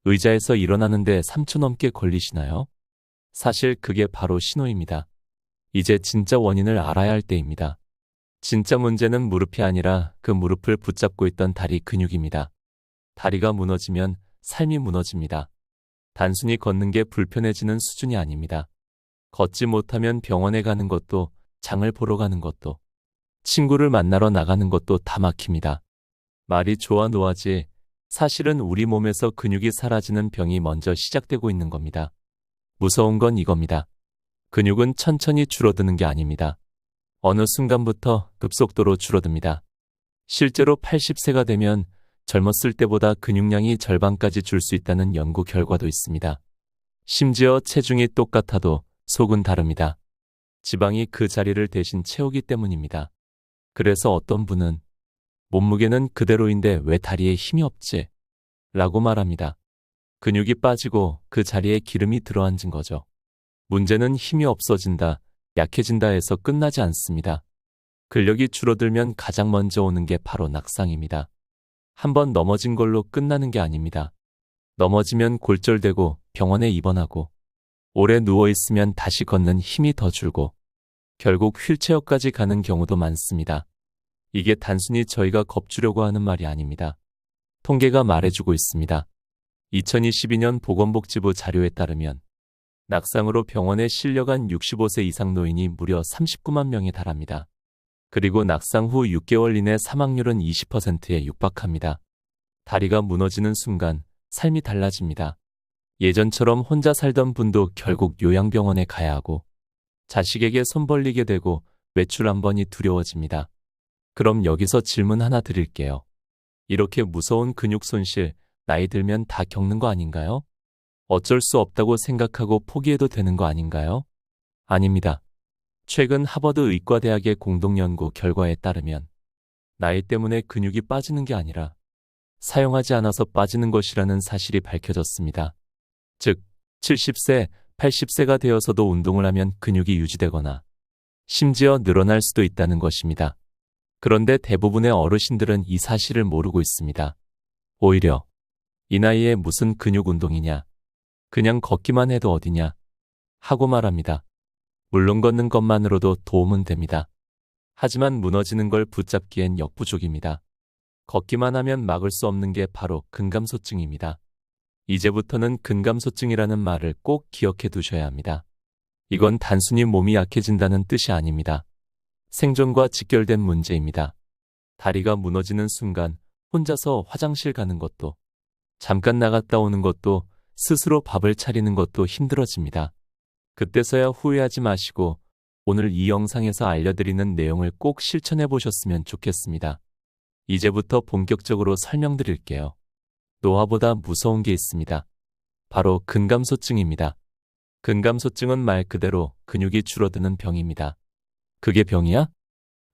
의자에서 일어나는데 3초 넘게 걸리시나요? 사실 그게 바로 신호입니다. 이제 진짜 원인을 알아야 할 때입니다. 진짜 문제는 무릎이 아니라 그 무릎을 붙잡고 있던 다리 근육입니다. 다리가 무너지면 삶이 무너집니다. 단순히 걷는 게 불편해지는 수준이 아닙니다. 걷지 못하면 병원에 가는 것도, 장을 보러 가는 것도, 친구를 만나러 나가는 것도 다 막힙니다. 말이 좋아 노하지, 사실은 우리 몸에서 근육이 사라지는 병이 먼저 시작되고 있는 겁니다. 무서운 건 이겁니다. 근육은 천천히 줄어드는 게 아닙니다. 어느 순간부터 급속도로 줄어듭니다. 실제로 80세가 되면 젊었을 때보다 근육량이 절반까지 줄 수 있다는 연구 결과도 있습니다. 심지어 체중이 똑같아도 속은 다릅니다. 지방이 그 자리를 대신 채우기 때문입니다. 그래서 어떤 분은 몸무게는 그대로인데 왜 다리에 힘이 없지? 라고 말합니다. 근육이 빠지고 그 자리에 기름이 들어앉은 거죠. 문제는 힘이 없어진다, 약해진다 해서 끝나지 않습니다. 근력이 줄어들면 가장 먼저 오는 게 바로 낙상입니다. 한번 넘어진 걸로 끝나는 게 아닙니다. 넘어지면 골절되고 병원에 입원하고 오래 누워있으면 다시 걷는 힘이 더 줄고 결국 휠체어까지 가는 경우도 많습니다. 이게 단순히 저희가 겁주려고 하는 말이 아닙니다. 통계가 말해주고 있습니다. 2022년 보건복지부 자료에 따르면 낙상으로 병원에 실려간 65세 이상 노인이 무려 39만 명에 달합니다. 그리고 낙상 후 6개월 이내 사망률은 20%에 육박합니다. 다리가 무너지는 순간 삶이 달라집니다. 예전처럼 혼자 살던 분도 결국 요양병원에 가야 하고 자식에게 손 벌리게 되고 외출 한 번이 두려워집니다. 그럼 여기서 질문 하나 드릴게요. 이렇게 무서운 근육 손실, 나이 들면 다 겪는 거 아닌가요? 어쩔 수 없다고 생각하고 포기해도 되는 거 아닌가요? 아닙니다. 최근 하버드 의과대학의 공동연구 결과에 따르면 나이 때문에 근육이 빠지는 게 아니라 사용하지 않아서 빠지는 것이라는 사실이 밝혀졌습니다. 즉, 70세, 80세가 되어서도 운동을 하면 근육이 유지되거나 심지어 늘어날 수도 있다는 것입니다. 그런데 대부분의 어르신들은 이 사실을 모르고 있습니다. 오히려 이 나이에 무슨 근육 운동이냐, 그냥 걷기만 해도 어디냐 하고 말합니다. 물론 걷는 것만으로도 도움은 됩니다. 하지만 무너지는 걸 붙잡기엔 역부족입니다. 걷기만 하면 막을 수 없는 게 바로 근감소증입니다. 이제부터는 근감소증이라는 말을 꼭 기억해 두셔야 합니다. 이건 단순히 몸이 약해진다는 뜻이 아닙니다. 생존과 직결된 문제입니다. 다리가 무너지는 순간 혼자서 화장실 가는 것도, 잠깐 나갔다 오는 것도, 스스로 밥을 차리는 것도 힘들어집니다. 그때서야 후회하지 마시고 오늘 이 영상에서 알려드리는 내용을 꼭 실천해 보셨으면 좋겠습니다. 이제부터 본격적으로 설명드릴게요. 노화보다 무서운 게 있습니다. 바로 근감소증입니다. 근감소증은 말 그대로 근육이 줄어드는 병입니다. 그게 병이야?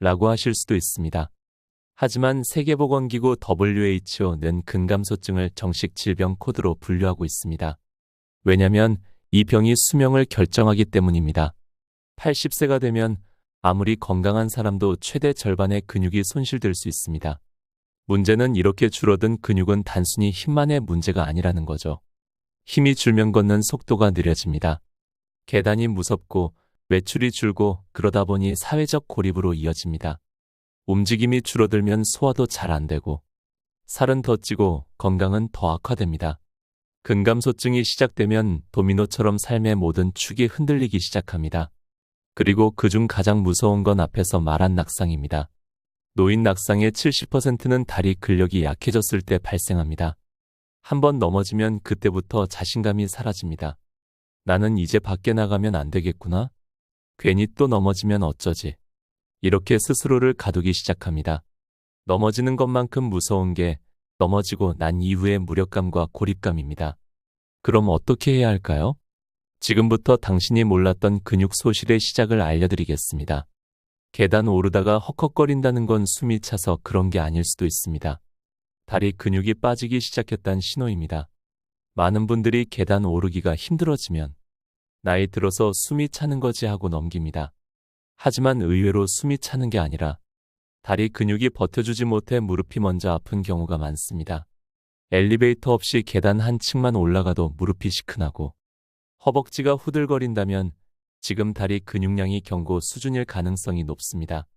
라고 하실 수도 있습니다. 하지만 세계보건기구 WHO는 근감소증을 정식 질병 코드로 분류하고 있습니다. 왜냐면 이 병이 수명을 결정하기 때문입니다. 80세가 되면 아무리 건강한 사람도 최대 절반의 근육이 손실될 수 있습니다. 문제는 이렇게 줄어든 근육은 단순히 힘만의 문제가 아니라는 거죠. 힘이 줄면 걷는 속도가 느려집니다. 계단이 무섭고 외출이 줄고 그러다 보니 사회적 고립으로 이어집니다. 움직임이 줄어들면 소화도 잘 안 되고 살은 더 찌고 건강은 더 악화됩니다. 근감소증이 시작되면 도미노처럼 삶의 모든 축이 흔들리기 시작합니다. 그리고 그중 가장 무서운 건 앞에서 말한 낙상입니다. 노인 낙상의 70%는 다리 근력이 약해졌을 때 발생합니다. 한번 넘어지면 그때부터 자신감이 사라집니다. 나는 이제 밖에 나가면 안 되겠구나? 괜히 또 넘어지면 어쩌지? 이렇게 스스로를 가두기 시작합니다. 넘어지는 것만큼 무서운 게 넘어지고 난 이후의 무력감과 고립감입니다. 그럼 어떻게 해야 할까요? 지금부터 당신이 몰랐던 근육 소실의 시작을 알려드리겠습니다. 계단 오르다가 헉헉거린다는 건 숨이 차서 그런 게 아닐 수도 있습니다. 다리 근육이 빠지기 시작했다는 신호입니다. 많은 분들이 계단 오르기가 힘들어지면 나이 들어서 숨이 차는 거지 하고 넘깁니다. 하지만 의외로 숨이 차는 게 아니라 다리 근육이 버텨주지 못해 무릎이 먼저 아픈 경우가 많습니다. 엘리베이터 없이 계단 한 층만 올라가도 무릎이 시큰하고 허벅지가 후들거린다면 지금 다리 근육량이 경고 수준일 가능성이 높습니다.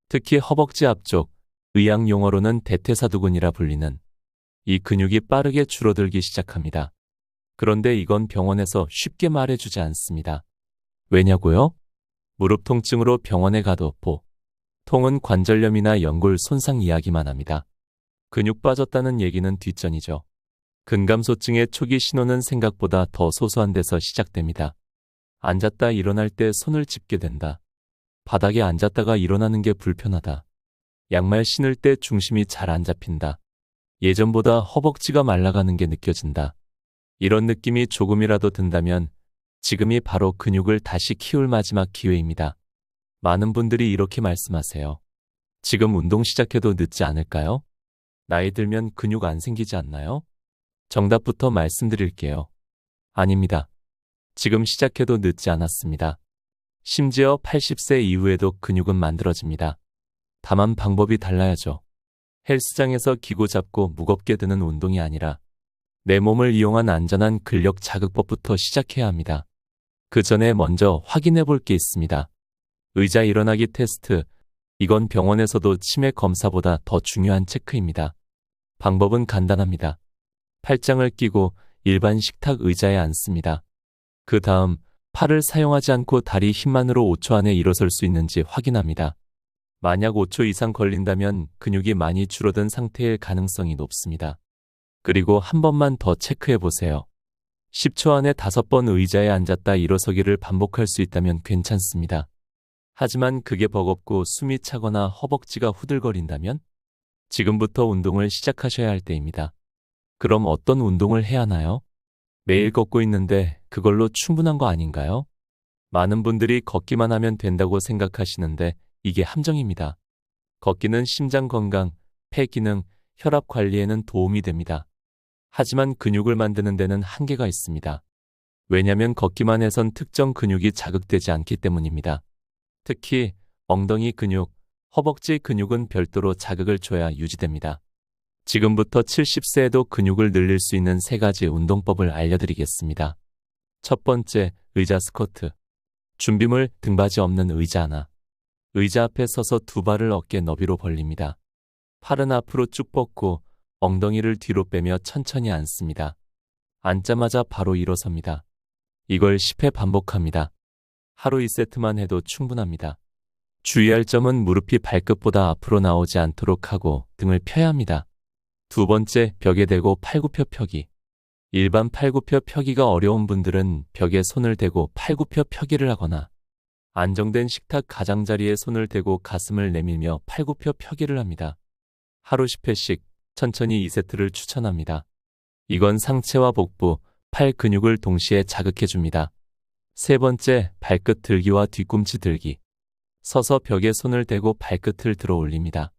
특히 허벅지 앞쪽, 의학 용어로는 대퇴사두근이라 불리는 이 근육이 빠르게 줄어들기 시작합니다. 그런데 이건 병원에서 쉽게 말해주지 않습니다. 왜냐고요? 무릎 통증으로 병원에 가도 통은 관절염이나 연골 손상 이야기만 합니다. 근육 빠졌다는 얘기는 뒷전이죠. 근감소증의 초기 신호는 생각보다 더 소소한 데서 시작됩니다. 앉았다 일어날 때 손을 짚게 된다. 바닥에 앉았다가 일어나는 게 불편하다. 양말 신을 때 중심이 잘 안 잡힌다. 예전보다 허벅지가 말라가는 게 느껴진다. 이런 느낌이 조금이라도 든다면 지금이 바로 근육을 다시 키울 마지막 기회입니다. 많은 분들이 이렇게 말씀하세요. 지금 운동 시작해도 늦지 않을까요? 나이 들면 근육 안 생기지 않나요? 정답부터 말씀드릴게요. 아닙니다. 지금 시작해도 늦지 않았습니다. 심지어 80세 이후에도 근육은 만들어집니다. 다만 방법이 달라야죠. 헬스장에서 기구 잡고 무겁게 드는 운동이 아니라 내 몸을 이용한 안전한 근력 자극법부터 시작해야 합니다. 그 전에 먼저 확인해 볼 게 있습니다. 의자 일어나기 테스트. 이건 병원에서도 치매 검사보다 더 중요한 체크입니다. 방법은 간단합니다. 팔짱을 끼고 일반 식탁 의자에 앉습니다. 그 다음 팔을 사용하지 않고 다리 힘만으로 5초 안에 일어설 수 있는지 확인합니다. 만약 5초 이상 걸린다면 근육이 많이 줄어든 상태일 가능성이 높습니다. 그리고 한 번만 더 체크해 보세요. 10초 안에 5번 의자에 앉았다 일어서기를 반복할 수 있다면 괜찮습니다. 하지만 그게 버겁고 숨이 차거나 허벅지가 후들거린다면 지금부터 운동을 시작하셔야 할 때입니다. 그럼 어떤 운동을 해야 하나요? 매일 걷고 있는데 그걸로 충분한 거 아닌가요? 많은 분들이 걷기만 하면 된다고 생각하시는데 이게 함정입니다. 걷기는 심장 건강, 폐 기능, 혈압 관리에는 도움이 됩니다. 하지만 근육을 만드는 데는 한계가 있습니다. 왜냐면 걷기만 해선 특정 근육이 자극되지 않기 때문입니다. 특히 엉덩이 근육, 허벅지 근육은 별도로 자극을 줘야 유지됩니다. 지금부터 70세에도 근육을 늘릴 수 있는 3가지 운동법을 알려드리겠습니다. 첫 번째, 의자 스쿼트. 준비물 등받이 없는 의자 하나. 의자 앞에 서서 두 발을 어깨 너비로 벌립니다. 팔은 앞으로 쭉 뻗고 엉덩이를 뒤로 빼며 천천히 앉습니다. 앉자마자 바로 일어섭니다. 이걸 10회 반복합니다. 하루 2세트만 해도 충분합니다. 주의할 점은 무릎이 발끝보다 앞으로 나오지 않도록 하고 등을 펴야 합니다. 두 번째, 벽에 대고 팔굽혀 펴기. 일반 팔굽혀 펴기가 어려운 분들은 벽에 손을 대고 팔굽혀 펴기를 하거나 안정된 식탁 가장자리에 손을 대고 가슴을 내밀며 팔굽혀 펴기를 합니다. 하루 10회씩 천천히 2세트를 추천합니다. 이건 상체와 복부, 팔 근육을 동시에 자극해줍니다. 세 번째, 발끝 들기와 뒤꿈치 들기. 서서 벽에 손을 대고 발끝을 들어 올립니다.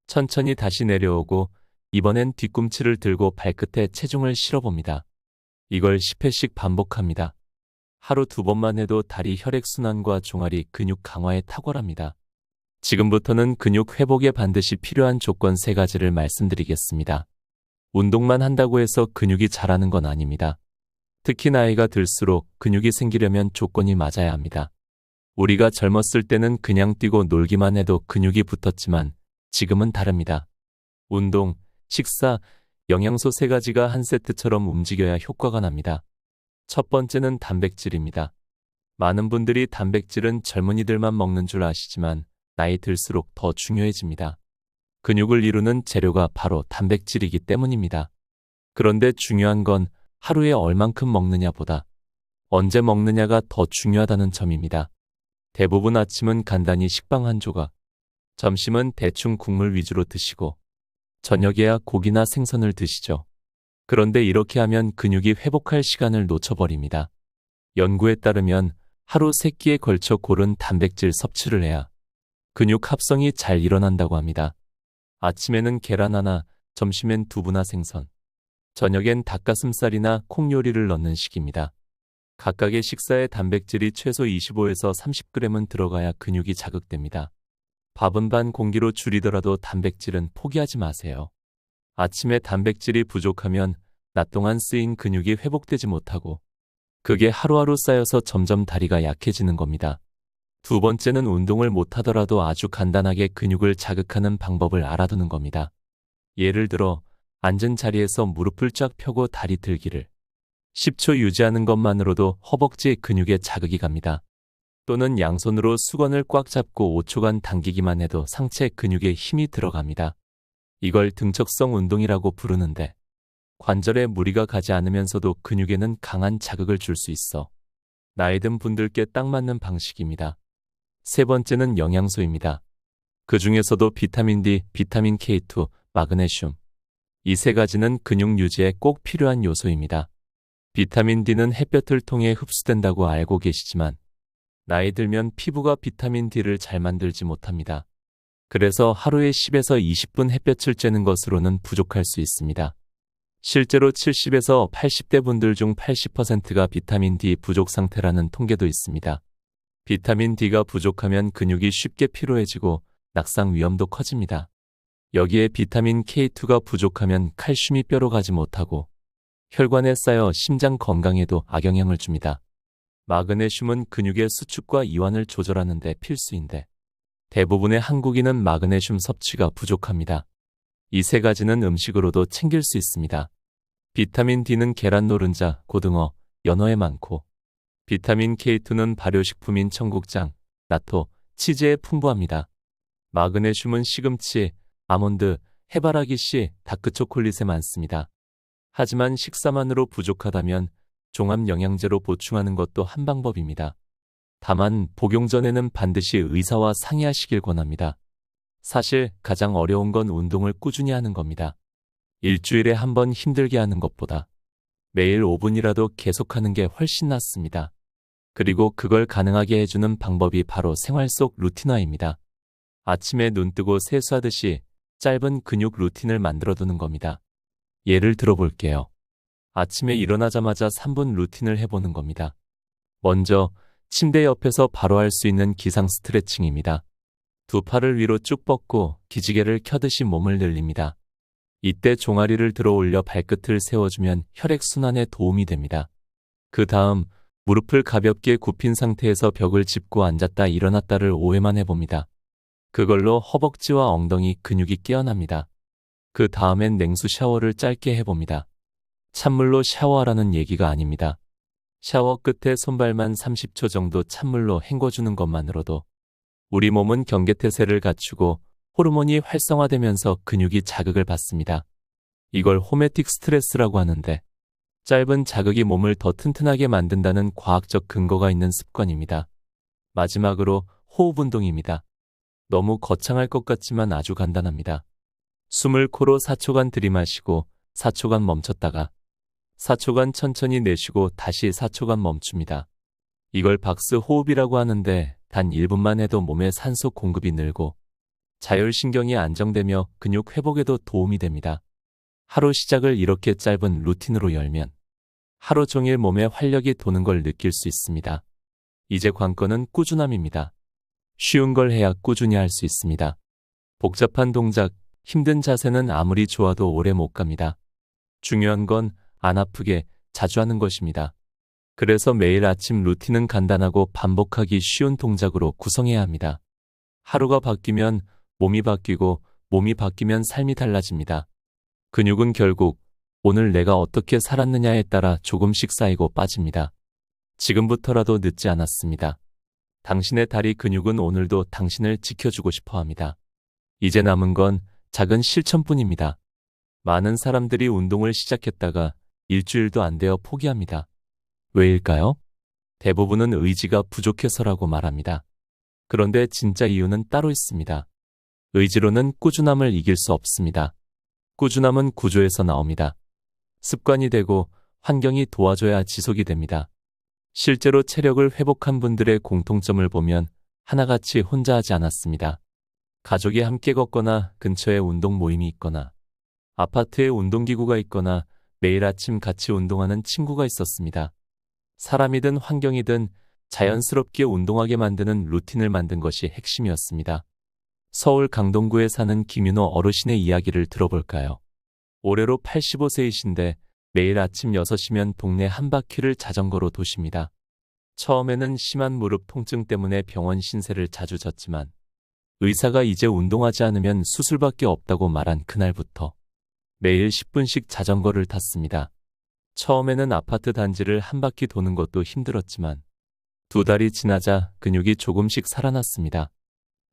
천천히 다시 내려오고 이번엔 뒤꿈치를 들고 발끝에 체중을 실어봅니다. 이걸 10회씩 반복합니다. 하루 2번만 해도 다리 혈액순환과 종아리 근육 강화에 탁월합니다. 지금부터는 근육 회복에 반드시 필요한 조건 3가지를 말씀드리겠습니다. 운동만 한다고 해서 근육이 자라는 건 아닙니다. 특히 나이가 들수록 근육이 생기려면 조건이 맞아야 합니다. 우리가 젊었을 때는 그냥 뛰고 놀기만 해도 근육이 붙었지만 지금은 다릅니다. 운동, 식사, 영양소 3가지가 한 세트처럼 움직여야 효과가 납니다. 첫 번째는 단백질입니다. 많은 분들이 단백질은 젊은이들만 먹는 줄 아시지만 나이 들수록 더 중요해집니다. 근육을 이루는 재료가 바로 단백질이기 때문입니다. 그런데 중요한 건 하루에 얼만큼 먹느냐보다 언제 먹느냐가 더 중요하다는 점입니다. 대부분 아침은 간단히 식빵 한 조각, 점심은 대충 국물 위주로 드시고 저녁에야 고기나 생선을 드시죠. 그런데 이렇게 하면 근육이 회복할 시간을 놓쳐버립니다. 연구에 따르면 하루 3끼에 걸쳐 고른 단백질 섭취를 해야 근육 합성이 잘 일어난다고 합니다. 아침에는 계란 하나, 점심엔 두부나 생선, 저녁엔 닭가슴살이나 콩 요리를 넣는 식입니다. 각각의 식사에 단백질이 최소 25에서 30g은 들어가야 근육이 자극됩니다. 밥은 반 공기로 줄이더라도 단백질은 포기하지 마세요. 아침에 단백질이 부족하면 낮 동안 쓰인 근육이 회복되지 못하고 그게 하루하루 쌓여서 점점 다리가 약해지는 겁니다. 두 번째는 운동을 못하더라도 아주 간단하게 근육을 자극하는 방법을 알아두는 겁니다. 예를 들어 앉은 자리에서 무릎을 쫙 펴고 다리 들기를 10초 유지하는 것만으로도 허벅지 근육에 자극이 갑니다. 또는 양손으로 수건을 꽉 잡고 5초간 당기기만 해도 상체 근육에 힘이 들어갑니다. 이걸 등척성 운동이라고 부르는데 관절에 무리가 가지 않으면서도 근육에는 강한 자극을 줄 수 있어 나이 든 분들께 딱 맞는 방식입니다. 세 번째는 영양소입니다. 그 중에서도 비타민 D, 비타민 K2, 마그네슘. 이 세 가지는 근육 유지에 꼭 필요한 요소입니다. 비타민 D는 햇볕을 통해 흡수된다고 알고 계시지만 나이 들면 피부가 비타민 D를 잘 만들지 못합니다. 그래서 하루에 10에서 20분 햇볕을 쬐는 것으로는 부족할 수 있습니다. 실제로 70에서 80대 분들 중 80%가 비타민 D 부족 상태라는 통계도 있습니다. 비타민 D가 부족하면 근육이 쉽게 피로해지고 낙상 위험도 커집니다. 여기에 비타민 K2가 부족하면 칼슘이 뼈로 가지 못하고 혈관에 쌓여 심장 건강에도 악영향을 줍니다. 마그네슘은 근육의 수축과 이완을 조절하는 데 필수인데 대부분의 한국인은 마그네슘 섭취가 부족합니다. 이 세 가지는 음식으로도 챙길 수 있습니다. 비타민 D는 계란 노른자, 고등어, 연어에 많고 비타민 K2는 발효식품인 청국장, 나토, 치즈에 풍부합니다. 마그네슘은 시금치, 아몬드, 해바라기 씨, 다크초콜릿에 많습니다. 하지만 식사만으로 부족하다면 종합 영양제로 보충하는 것도 한 방법입니다. 다만 복용 전에는 반드시 의사와 상의하시길 권합니다. 사실 가장 어려운 건 운동을 꾸준히 하는 겁니다. 일주일에 한 번 힘들게 하는 것보다 매일 5분이라도 계속하는 게 훨씬 낫습니다. 그리고 그걸 가능하게 해주는 방법이 바로 생활 속 루틴화입니다. 아침에 눈 뜨고 세수하듯이 짧은 근육 루틴을 만들어두는 겁니다. 예를 들어볼게요. 아침에 일어나자마자 3분 루틴을 해보는 겁니다. 먼저 침대 옆에서 바로 할 수 있는 기상 스트레칭입니다. 두 팔을 위로 쭉 뻗고 기지개를 켜듯이 몸을 늘립니다. 이때 종아리를 들어 올려 발끝을 세워주면 혈액순환에 도움이 됩니다. 그 다음 무릎을 가볍게 굽힌 상태에서 벽을 짚고 앉았다 일어났다를 5회만 해봅니다. 그걸로 허벅지와 엉덩이 근육이 깨어납니다. 그 다음엔 냉수 샤워를 짧게 해봅니다. 찬물로 샤워하라는 얘기가 아닙니다. 샤워 끝에 손발만 30초 정도 찬물로 헹궈주는 것만으로도 우리 몸은 경계태세를 갖추고 호르몬이 활성화되면서 근육이 자극을 받습니다. 이걸 호메틱 스트레스라고 하는데 짧은 자극이 몸을 더 튼튼하게 만든다는 과학적 근거가 있는 습관입니다. 마지막으로 호흡 운동입니다. 너무 거창할 것 같지만 아주 간단합니다. 숨을 코로 4초간 들이마시고 4초간 멈췄다가 4초간 천천히 내쉬고 다시 4초간 멈춥니다. 이걸 박스 호흡이라고 하는데 단 1분만 해도 몸에 산소 공급이 늘고 자율신경이 안정되며 근육 회복에도 도움이 됩니다. 하루 시작을 이렇게 짧은 루틴으로 열면 하루 종일 몸에 활력이 도는 걸 느낄 수 있습니다. 이제 관건은 꾸준함입니다. 쉬운 걸 해야 꾸준히 할 수 있습니다. 복잡한 동작, 힘든 자세는 아무리 좋아도 오래 못 갑니다. 중요한 건 안 아프게 자주 하는 것입니다. 그래서 매일 아침 루틴은 간단하고 반복하기 쉬운 동작으로 구성해야 합니다. 하루가 바뀌면 몸이 바뀌고 몸이 바뀌면 삶이 달라집니다. 근육은 결국 오늘 내가 어떻게 살았느냐에 따라 조금씩 쌓이고 빠집니다. 지금부터라도 늦지 않았습니다. 당신의 다리 근육은 오늘도 당신을 지켜주고 싶어 합니다. 이제 남은 건 작은 실천뿐입니다. 많은 사람들이 운동을 시작했다가 일주일도 안 되어 포기합니다. 왜일까요? 대부분은 의지가 부족해서라고 말합니다. 그런데 진짜 이유는 따로 있습니다. 의지로는 꾸준함을 이길 수 없습니다. 꾸준함은 구조에서 나옵니다. 습관이 되고 환경이 도와줘야 지속이 됩니다. 실제로 체력을 회복한 분들의 공통점을 보면 하나같이 혼자 하지 않았습니다. 가족이 함께 걷거나 근처에 운동 모임이 있거나 아파트에 운동기구가 있거나 매일 아침 같이 운동하는 친구가 있었습니다. 사람이든 환경이든 자연스럽게 운동하게 만드는 루틴을 만든 것이 핵심이었습니다. 서울 강동구에 사는 김윤호 어르신의 이야기를 들어볼까요? 올해로 85세이신데 매일 아침 6시면 동네 한 바퀴를 자전거로 도십니다. 처음에는 심한 무릎 통증 때문에 병원 신세를 자주 졌지만 의사가 이제 운동하지 않으면 수술밖에 없다고 말한 그날부터 매일 10분씩 자전거를 탔습니다. 처음에는 아파트 단지를 한 바퀴 도는 것도 힘들었지만 2달이 지나자 근육이 조금씩 살아났습니다.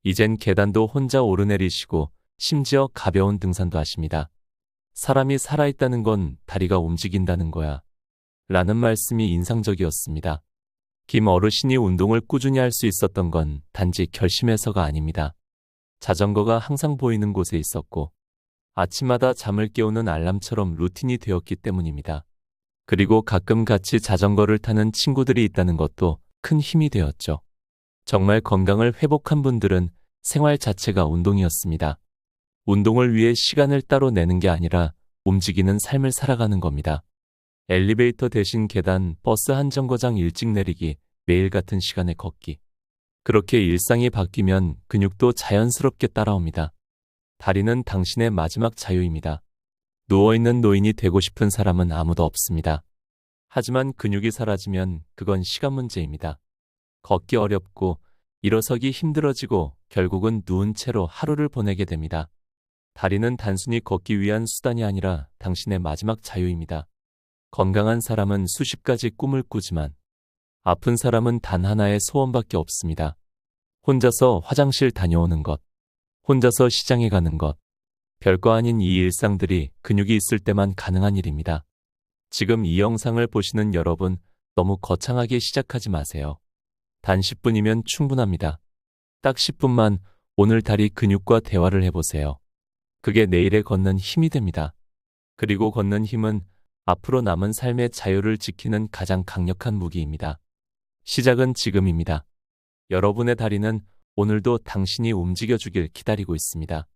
이젠 계단도 혼자 오르내리시고 심지어 가벼운 등산도 하십니다. 사람이 살아있다는 건 다리가 움직인다는 거야. 라는 말씀이 인상적이었습니다. 김 어르신이 운동을 꾸준히 할 수 있었던 건 단지 결심해서가 아닙니다. 자전거가 항상 보이는 곳에 있었고 아침마다 잠을 깨우는 알람처럼 루틴이 되었기 때문입니다. 그리고 가끔 같이 자전거를 타는 친구들이 있다는 것도 큰 힘이 되었죠. 정말 건강을 회복한 분들은 생활 자체가 운동이었습니다. 운동을 위해 시간을 따로 내는 게 아니라 움직이는 삶을 살아가는 겁니다. 엘리베이터 대신 계단, 버스 한 정거장 일찍 내리기, 매일 같은 시간에 걷기. 그렇게 일상이 바뀌면 근육도 자연스럽게 따라옵니다. 다리는 당신의 마지막 자유입니다. 누워있는 노인이 되고 싶은 사람은 아무도 없습니다. 하지만 근육이 사라지면 그건 시간 문제입니다. 걷기 어렵고 일어서기 힘들어지고 결국은 누운 채로 하루를 보내게 됩니다. 다리는 단순히 걷기 위한 수단이 아니라 당신의 마지막 자유입니다. 건강한 사람은 수십 가지 꿈을 꾸지만 아픈 사람은 단 하나의 소원밖에 없습니다. 혼자서 화장실 다녀오는 것, 혼자서 시장에 가는 것, 별거 아닌 이 일상들이 근육이 있을 때만 가능한 일입니다. 지금 이 영상을 보시는 여러분, 너무 거창하게 시작하지 마세요. 단 10분이면 충분합니다. 딱 10분만 오늘 다리 근육과 대화를 해보세요. 그게 내일에 걷는 힘이 됩니다. 그리고 걷는 힘은 앞으로 남은 삶의 자유를 지키는 가장 강력한 무기입니다. 시작은 지금입니다. 여러분의 다리는 오늘도 당신이 움직여주길 기다리고 있습니다.